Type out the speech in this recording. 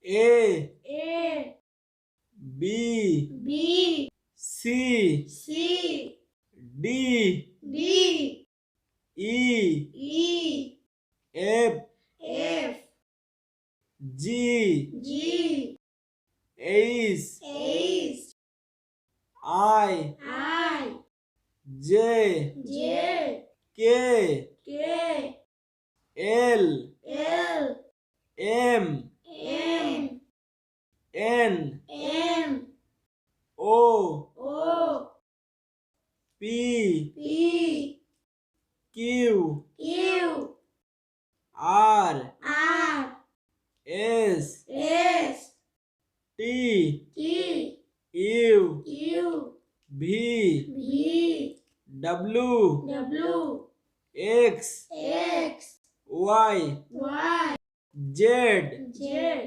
A A B B C C D D E E F F G G H H I I J J K K L L M M N M O O P P Q Q R R S S T T U U V V W W X X Y Y Z Z